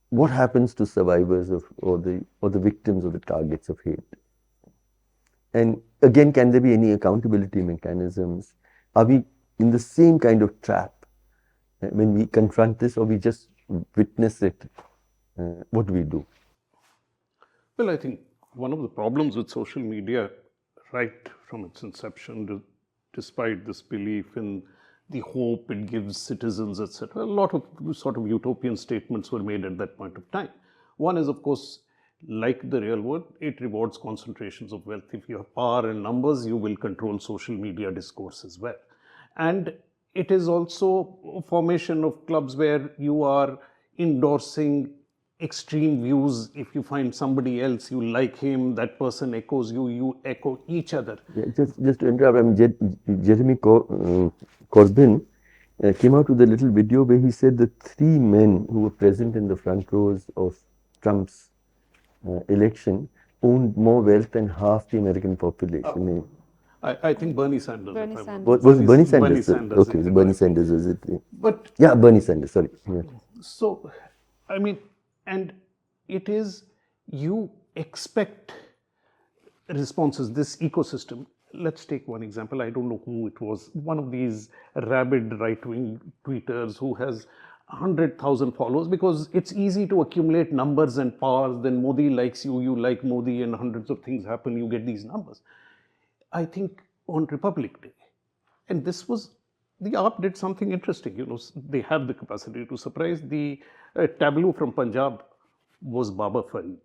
What happens to survivors of or the victims of the targets of hate? And again, can there be any accountability mechanisms? Are we in the same kind of trap when we confront this, or we just witness it? What do we do? Well, I think one of the problems with social media, right from its inception, despite this belief in the hope it gives citizens, etc., a lot of sort of utopian statements were made at that point of time. One is, of course, like the real world, it rewards concentrations of wealth. If you have power and numbers, you will control social media discourse as well. And it is also a formation of clubs where you are endorsing extreme views. If you find somebody else, you like him, that person echoes you, you echo each other. Yeah, just to interrupt, I mean, Jeremy Corbyn came out with a little video where he said the three men who were present in the front rows of Trump's election owned more wealth than half the American population. I think Bernie Sanders. Bernie Sanders. Was it Bernie Sanders? Bernie Sanders. Okay, is Bernie right. Sanders was it? But Yeah, Bernie Sanders. Sorry. Yeah. so, I mean, and it is, you expect responses, this ecosystem. Let's take one example. I don't know who it was. One of these rabid right-wing tweeters who has 100,000 followers, because it's easy to accumulate numbers and powers. Then Modi likes you, you like Modi, and hundreds of things happen. You get these numbers. I think on Republic Day, and this was, the AAP did something interesting. They have the capacity to surprise. The tableau from Punjab was Baba Farid.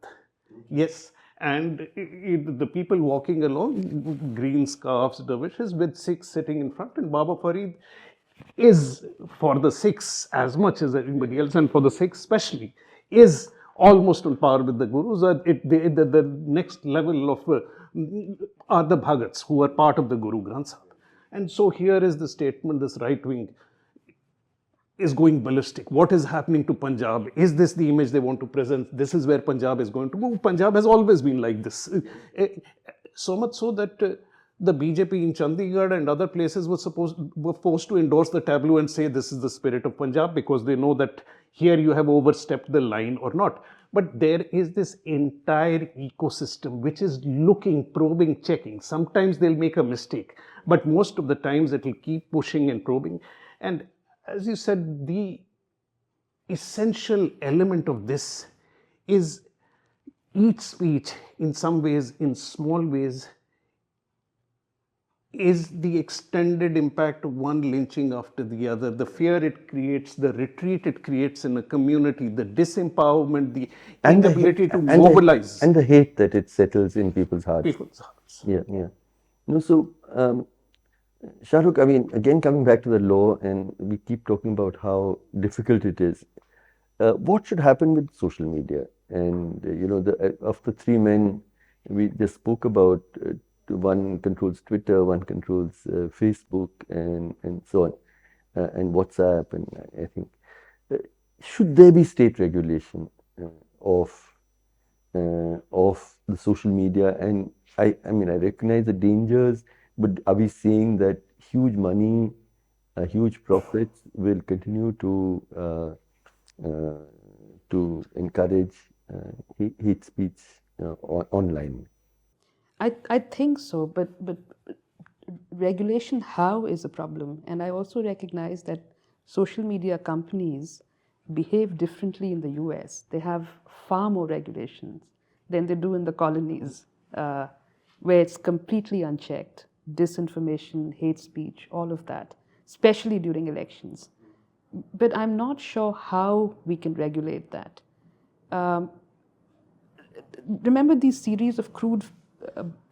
Yes, and the people walking along, green scarves, dervishes with Sikhs sitting in front, and Baba Farid is, for the Sikhs as much as anybody else, and for the Sikhs especially, is almost on par with the Gurus. The next level of are the Bhagats, who are part of the Guru Granth Sahib. And so here is the statement, this right wing is going ballistic. What is happening to Punjab? Is this the image they want to present? This is where Punjab is going to go. Punjab has always been like this. So much so that the BJP in Chandigarh and other places were forced to endorse the tableau and say this is the spirit of Punjab, because they know that here you have overstepped the line or not. But there is this entire ecosystem which is looking, probing, checking. Sometimes they'll make a mistake, but most of the times it will keep pushing and probing. And as you said, the essential element of this is each speech, in some ways, in small ways, is the extended impact of one lynching after the other. The fear it creates, the retreat it creates in a community, the disempowerment, the inability to mobilize. And the hate that it settles in people's hearts. Yeah. So, Shahrukh, I mean, again, coming back to the law, and we keep talking about how difficult it is. What should happen with social media? And, of the three men we just spoke about, one controls Twitter, one controls Facebook, and so on, and WhatsApp, and I think, should there be state regulation of the social media? And I mean, I recognize the dangers, but are we saying that huge money, huge profits will continue to encourage hate speech online? I think so, but regulation how is a problem. And I also recognize that social media companies behave differently in the US. They have far more regulations than they do in the colonies, where it's completely unchecked. disinformation, hate speech, all of that, especially during elections. But I'm not sure how we can regulate that. Um, Remember these series of crude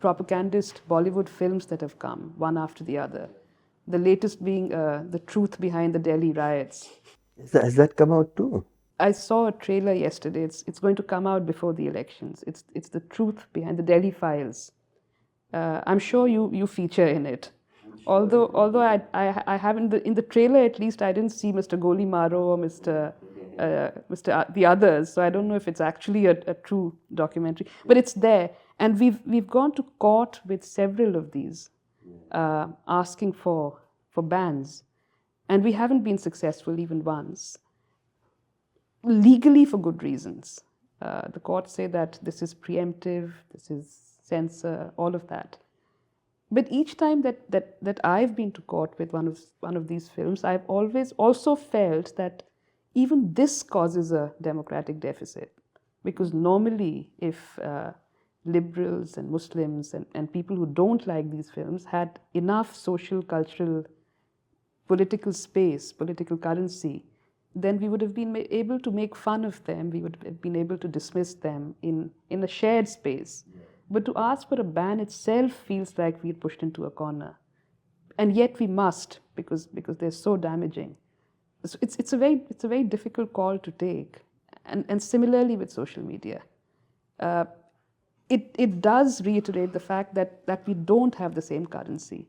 propagandist Bollywood films that have come, one after the other. The latest being The Truth Behind the Delhi Riots. Has that come out too? I saw a trailer yesterday. It's going to come out before the elections. It's The Truth Behind the Delhi Files. I'm sure you feature in it. Although I haven't, in the trailer at least, I didn't see Mr. Goli Maro or Mr. The others, so I don't know if it's actually a true documentary, but it's there, and we've gone to court with several of these, asking for bans, and we haven't been successful even once, legally for good reasons. The courts say that this is preemptive, this is censor, all of that. But each time that I've been to court with one of these films, I've always also felt that even this causes a democratic deficit. Because normally, if liberals and Muslims and people who don't like these films had enough social, cultural, political space, political currency, then we would have been able to make fun of them, we would have been able to dismiss them in a shared space. But to ask for a ban itself feels like we're pushed into a corner. And yet we must, because they're so damaging. So it's a very difficult call to take. And similarly with social media. It does reiterate the fact that we don't have the same currency.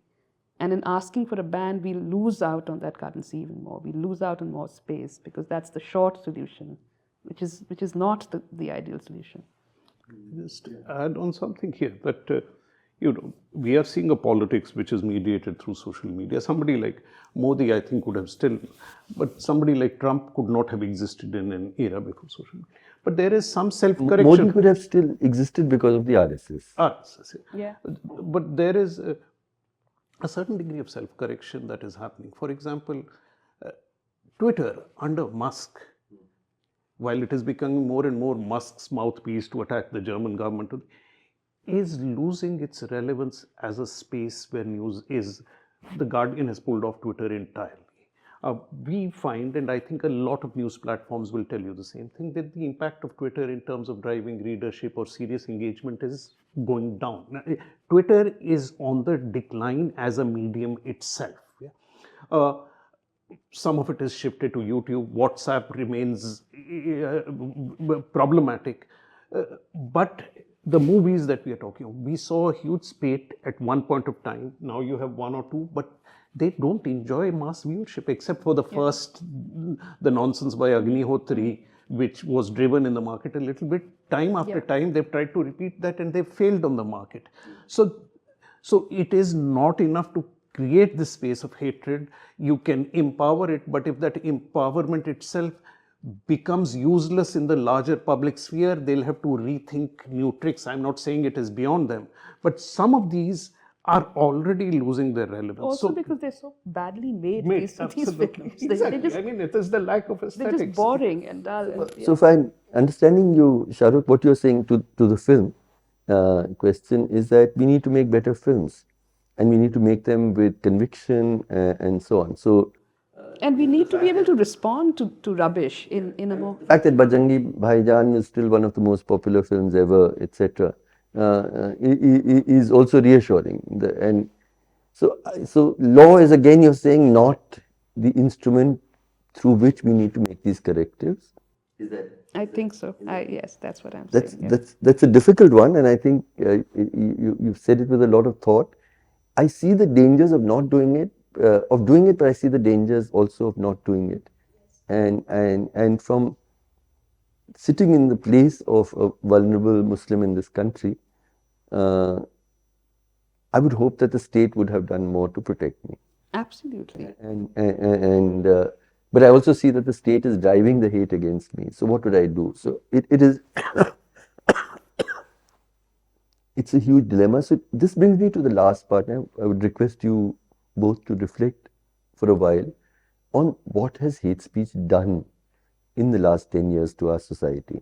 And in asking for a ban, we lose out on that currency even more. We lose out on more space because that's the short solution, which is not the ideal solution. Just add on something here that we are seeing a politics which is mediated through social media. Somebody like Modi, I think, would have still, but somebody like Trump could not have existed in an era before social media. But there is some self-correction. Modi could have still existed because of the RSS. RSS, yeah. But there is a certain degree of self-correction that is happening. For example, Twitter under Musk, while it is becoming more and more Musk's mouthpiece to attack the German government, is losing its relevance as a space where news is. The Guardian has pulled off Twitter entirely. We find, and I think a lot of news platforms will tell you the same thing, that the impact of Twitter in terms of driving readership or serious engagement is going down. Twitter is on the decline as a medium itself. Yeah? Some of it is shifted to YouTube. WhatsApp remains problematic. But the movies that we are talking of, we saw a huge spate at one point of time. Now you have one or two, but they don't enjoy mass viewership except for the first, the nonsense by Agnihotri, which was driven in the market a little bit. Time after time, they've tried to repeat that and they've failed on the market. So it is not enough to create this space of hatred. You can empower it, but if that empowerment itself becomes useless in the larger public sphere, they'll have to rethink new tricks. I'm not saying it is beyond them, but some of these are already losing their relevance. Also because they're so badly made these films. Exactly. I mean, it is the lack of aesthetics. They're just boring and dull. So if I'm understanding you, Shahrukh, what you're saying to the film question is that we need to make better films and we need to make them with conviction and so on. So, and we need to be able to respond to rubbish in a more... The fact that Bajrangi Bhaijaan is still one of the most popular films ever, etc., is also reassuring. And so law is, again, you're saying, not the instrument through which we need to make these correctives. Is that? I think so. Yes, that's what I'm saying. That's a difficult one, and I think you've said it with a lot of thought. I see the dangers of not doing it, but I see the dangers also of not doing it. And from sitting in the place of a vulnerable Muslim in this country, I would hope that the state would have done more to protect me. Absolutely. But I also see that the state is driving the hate against me. So what would I do? So it is, it's a huge dilemma. So this brings me to the last part. I would request you both to reflect for a while on what has hate speech done in the last 10 years to our society.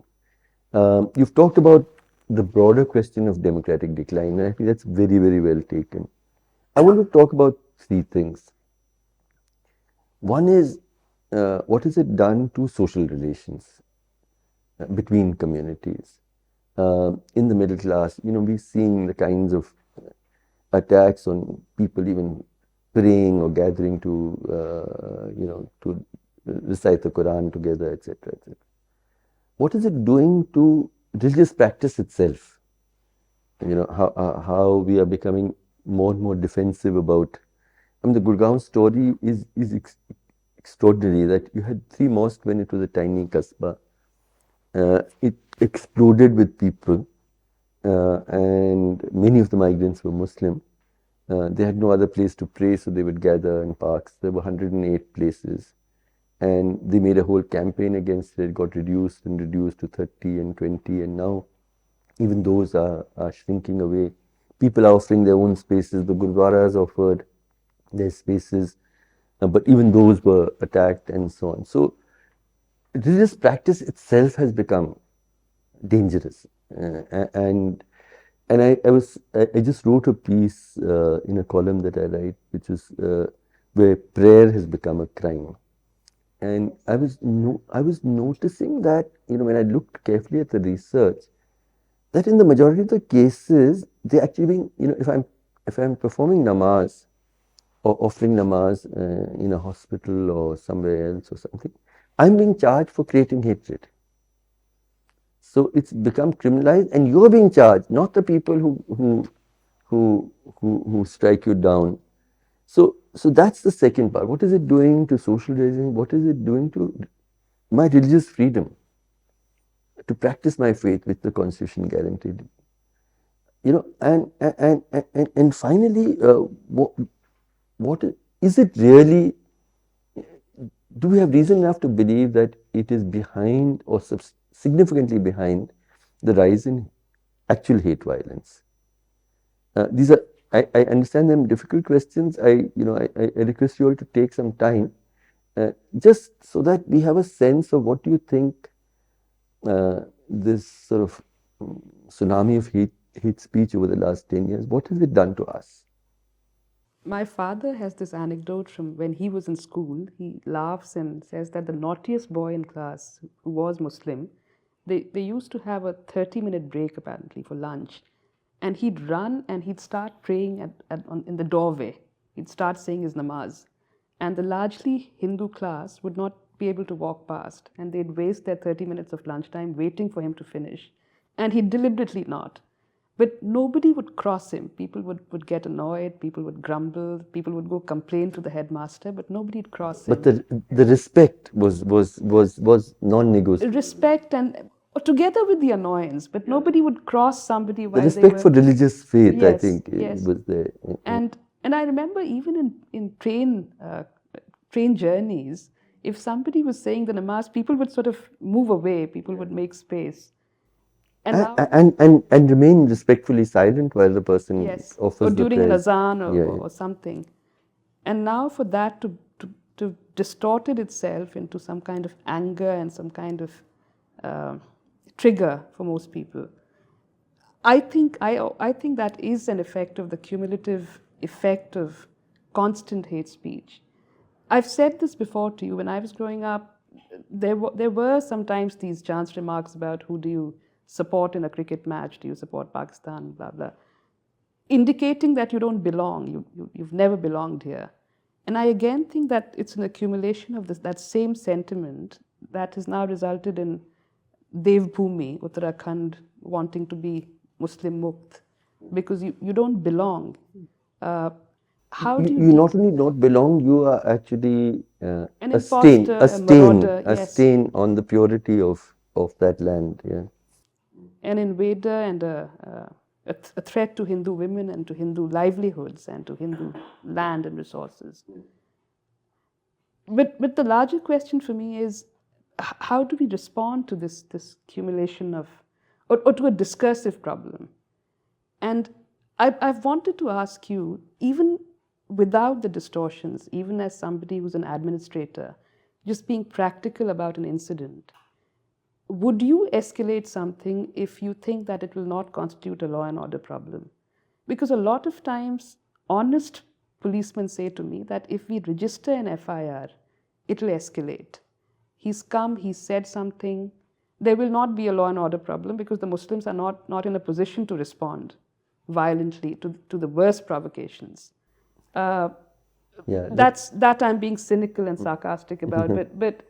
You've talked about the broader question of democratic decline, and I think that's very, very well taken. I want to talk about three things. One is what has it done to social relations between communities? In the middle class, we're seeing the kinds of attacks on people even praying or gathering to recite the Quran together, etc., etc. What is it doing to religious practice itself? How we are becoming more and more defensive about. I mean, the Gurgaon story is extraordinary. That you had three mosques when it was a tiny kasbah. It exploded with people, and many of the migrants were Muslim. They had no other place to pray, so they would gather in parks. There were 108 places, and they made a whole campaign against it. It got reduced and reduced to 30 and 20, and now even those are shrinking away. People are offering their own spaces. The Gurdwaras offered their spaces, but even those were attacked and so on. So religious practice itself has become dangerous, and I just wrote a piece in a column that I write, which is where prayer has become a crime. And I was noticing that when I looked carefully at the research, that in the majority of the cases, they actually being if I'm performing namaz or offering namaz in a hospital or somewhere else or something, I'm being charged for creating hatred. So it's become criminalized, and you're being charged, not the people who strike you down. So that's the second part. What is it doing to social raising? What is it doing to my religious freedom to practice my faith, which the Constitution guaranteed? And finally, what is it really? Do we have reason enough to believe that it is behind or significantly behind the rise in actual hate violence? These are, I understand them difficult questions. I request you all to take some time, just so that we have a sense of what do you think this sort of tsunami of hate speech over the last 10 years, what has it done to us? My father has this anecdote from when he was in school. He laughs and says that the naughtiest boy in class, who was Muslim, they used to have a 30-minute break apparently for lunch. And he'd run and he'd start praying in the doorway. He'd start saying his namaz. And the largely Hindu class would not be able to walk past. And they'd waste their 30 minutes of lunchtime waiting for him to finish. And he'd deliberately not. But nobody would cross him. People would get annoyed, people would grumble, people would go complain to the headmaster, but nobody would cross him. But the respect was non-negotiable. Respect and together with the annoyance, but nobody would cross somebody while The respect for religious faith, yes, I think, yes. was there. And I remember even in train journeys, if somebody was saying the namaz, people would sort of move away, people would make space. And remain respectfully silent while the person yes, offers or the during an prayers. azan or something. And now for that to distorted itself into some kind of anger and some kind of trigger for most people, I think that is an effect of the cumulative effect of constant hate speech. I've said this before to you. When I was growing up, there were sometimes these chance remarks about who do you support in a cricket match? Do you support Pakistan? Blah blah, indicating that you don't belong. You've never belonged here. And I again think that it's an accumulation of that same sentiment that has now resulted in Devbhoomi, Uttarakhand, wanting to be Muslim Mukt, because you don't belong. How do you not only don't belong, you are actually an a stain, imposter, a marauder, a yes. stain on the purity of that land. Yeah. An invader and a threat to Hindu women and to Hindu livelihoods and to Hindu land and resources. But the larger question for me is, how do we respond to this accumulation of, or to a discursive problem? And I've wanted to ask you, even without the distortions, even as somebody who's an administrator, just being practical about an incident, would you escalate something if you think that it will not constitute a law and order problem? Because a lot of times honest policemen say to me that if we register an FIR, it'll escalate. He's come, he said something. There will not be a law and order problem because the Muslims are not in a position to respond violently to the worst provocations. Yeah, That I'm being cynical and sarcastic about, but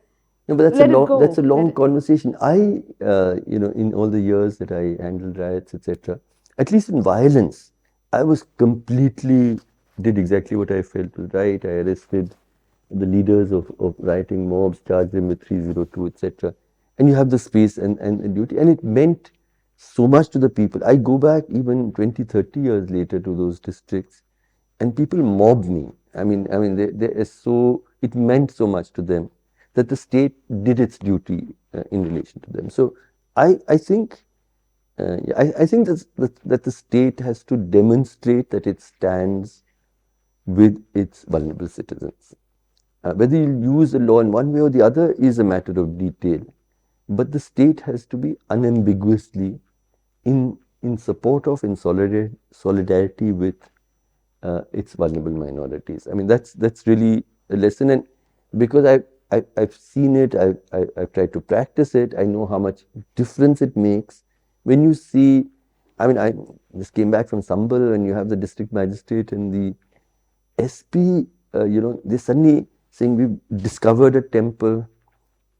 no, but let it go. that's a long Let it- conversation. In all the years that I handled riots, etc., at least in violence, I was completely did exactly what I felt was right. I arrested the leaders of rioting mobs, charged them with 302, etc. And you have the space and duty, and it meant so much to the people. I go back even 20, 30 years later to those districts, and people mobbed me. They are so, it meant so much to them that the state did its duty in relation to them. So I think I think that the state has to demonstrate that it stands with its vulnerable citizens. Whether you use the law in one way or the other is a matter of detail, but the state has to be unambiguously in support of, in solidarity with its vulnerable minorities. I mean, that's really a lesson, and because I've seen it, I've tried to practice it. I know how much difference it makes when you see. I mean, I just came back from Sambal, and you have the district magistrate and the SP. They suddenly saying we've discovered a temple,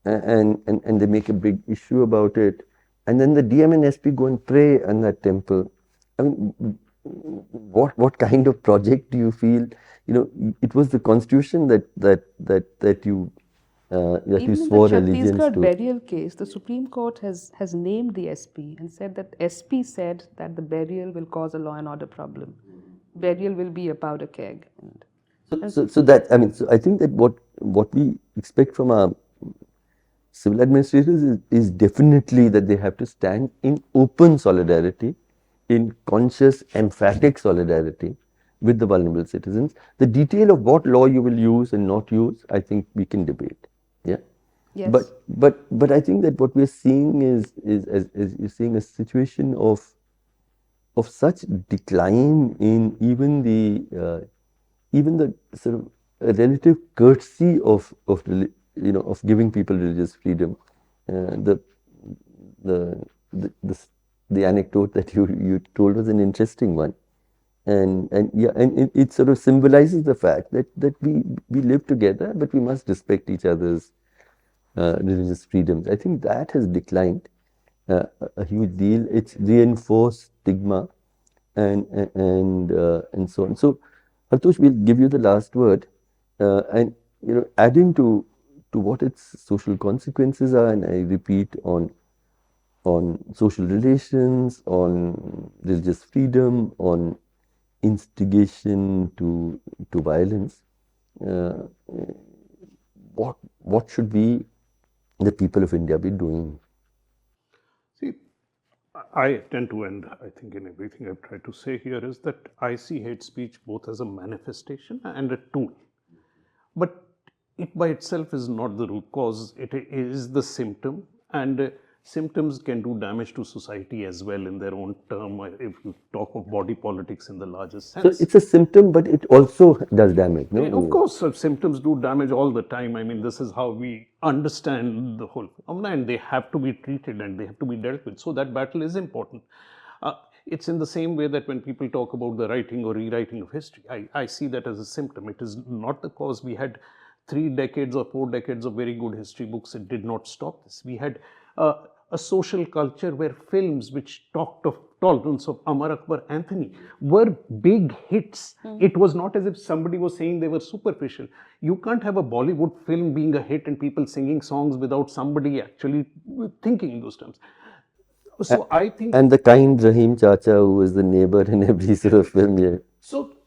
and they make a big issue about it, and then the DM and SP go and pray on that temple. I mean, what kind of project do you feel? It was the constitution that you Even in the swore allegiance Chhattisgarh to. burial case, the Supreme Court has named the SP and said that SP said that the burial will cause a law and order problem. Burial will be a powder keg. So I think that what we expect from our civil administrators is definitely that they have to stand in open solidarity, in conscious, emphatic solidarity with the vulnerable citizens. The detail of what law you will use and not use, I think we can debate. Yeah. Yes. But I think that what we're seeing is as you're seeing a situation of such decline in even the sort of relative courtesy of giving people religious freedom. The the the anecdote that you told was an interesting one, and it sort of symbolizes the fact that we live together, but we must respect each other's religious freedoms. I think that has declined a huge deal. It's reinforced stigma and so on. So, Hartosh, we'll give you the last word, and adding to what its social consequences are, and I repeat on social relations, on religious freedom, on instigation to violence. What should we, the people of India, be doing? See, I tend to end, I think, in everything I've tried to say here is that I see hate speech both as a manifestation and a tool. But it by itself is not the root cause, it is the symptom, and symptoms can do damage to society as well in their own term, if you talk of body politics in the largest So sense. it's a symptom, but it also does damage, no? Of course, symptoms do damage all the time. I mean, this is how we understand the whole phenomena, and they have to be treated and they have to be dealt with. So that battle is important. It's in the same way that when people talk about the writing or rewriting of history, I see that as a symptom. It is not the cause. We had 3 decades or 4 decades of very good history books. It did not stop this. We had a social culture where films which talked of tolerance of Amar Akbar Anthony were big hits. It was not as if somebody was saying they were superficial. You can't have a Bollywood film being a hit and people singing songs without somebody actually thinking in those terms. So I think, and the kind Rahim Chacha who was the neighbor in every sort of film, yeah. so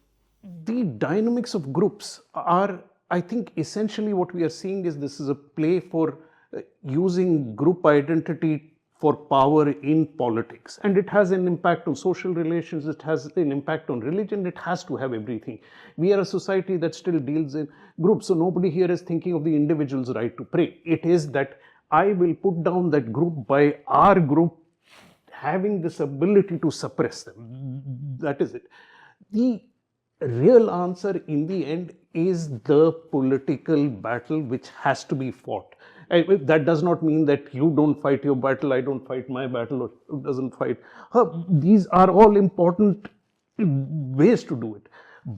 the dynamics of groups are, I think, essentially what we are seeing is this is a play for using group identity for power in politics, and it has an impact on social relations, it has an impact on religion, it has to have everything. We are a society that still deals in groups, so nobody here is thinking of the individual's right to pray. It is that I will put down that group by our group having this ability to suppress them. That is it. The real answer in the end is the political battle which has to be fought. That does not mean that you don't fight your battle, I don't fight my battle, or who doesn't fight. These are all important ways to do it.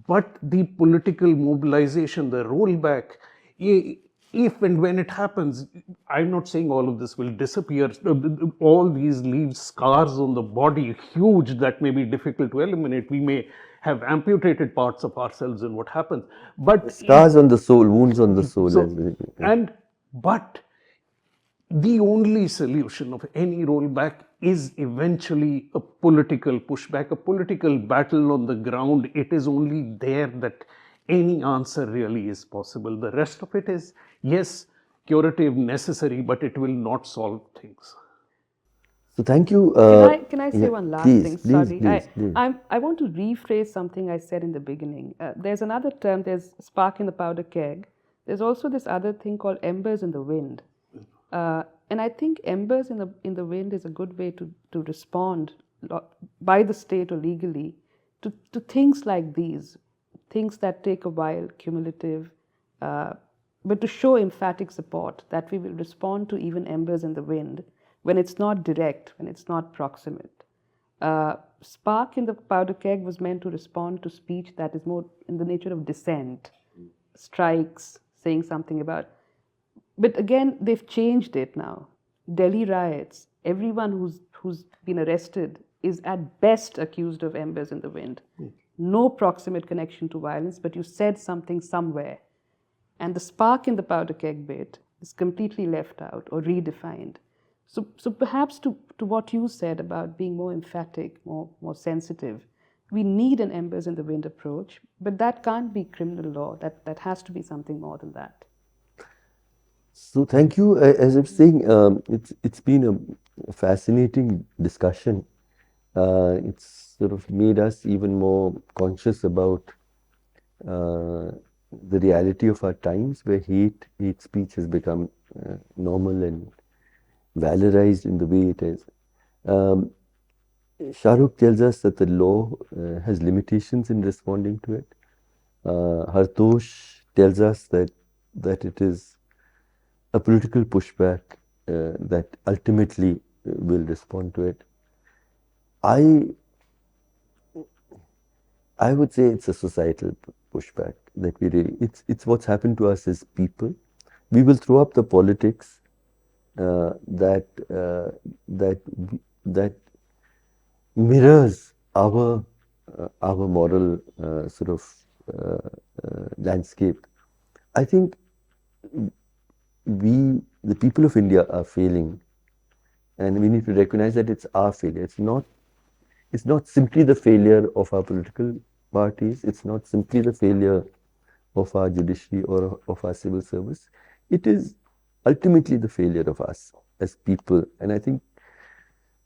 But the political mobilization, the rollback, if and when it happens, I'm not saying all of this will disappear. All these leave scars on the body, huge, that may be difficult to eliminate. We may have amputated parts of ourselves in what happens. But Scars on the soul, wounds on the soul. but the only solution of any rollback is eventually a political pushback, a political battle on the ground. It is only there that any answer really is possible. The rest of it is, yes, curative, necessary, but it will not solve things. So thank you. Can I say one last please, thing? please, Sorry, please. I want to rephrase something I said in the beginning. There's another term. There's spark in the powder keg. There's also this other thing called embers in the wind. And I think embers in the wind is a good way to respond by the state or legally to things like these, things that take a while, cumulative, but to show emphatic support that we will respond to even embers in the wind when it's not direct, when it's not proximate. Spark in the powder keg was meant to respond to speech that is more in the nature of dissent, strikes, saying something about. But again, they've changed it now. Delhi riots, everyone who's been arrested is at best accused of embers in the wind. No proximate connection to violence, but you said something somewhere. And the spark in the powder keg bit is completely left out or redefined. So perhaps to what you said about being more emphatic, more sensitive, we need an embers in the wind approach, but that can't be criminal law. That has to be something more than that. So thank you. As I'm saying, it's been a fascinating discussion. It's sort of made us even more conscious about the reality of our times, where hate speech has become normal and valorized in the way it is. Shahrukh tells us that the law has limitations in responding to it. Hartosh tells us that it is a political pushback that ultimately will respond to it. I would say it's a societal pushback that we really, it's what's happened to us as people. We will throw up the politics that mirrors our moral sort of landscape. I think we, the people of India, are failing, and we need to recognize that it's our failure. It's not simply the failure of our political parties. It's not simply the failure of our judiciary or of our civil service. It is ultimately the failure of us as people. And I think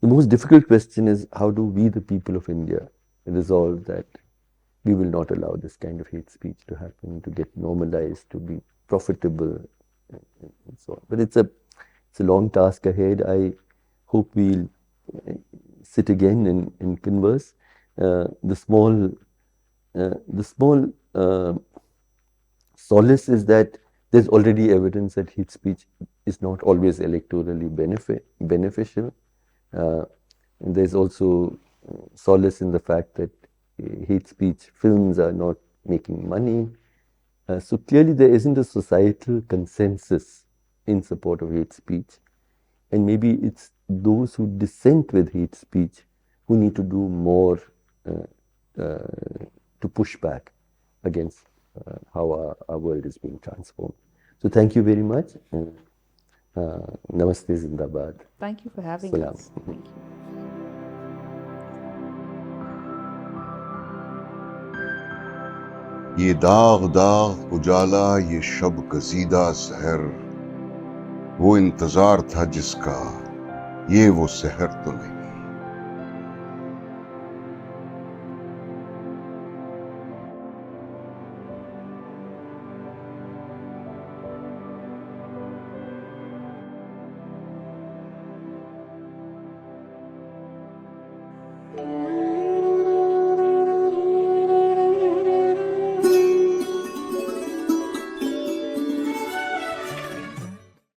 the most difficult question is, how do we, the people of India, resolve that we will not allow this kind of hate speech to happen, to get normalized, to be profitable, and so on. But it's a long task ahead. I hope we'll sit again and converse. The small solace is that there's already evidence that hate speech is not always electorally beneficial. And there's also solace in the fact that hate speech films are not making money. So clearly there isn't a societal consensus in support of hate speech. And maybe it's those who dissent with hate speech who need to do more to push back against how our world is being transformed. So thank you very much. Namaste Zindabad. Thank you for having Salam. us. Thank you. ये दाग दाग उजाला, ये शब गजीदा सहर, वो इंतजार था जिसका, ये वो सहर तो नहीं।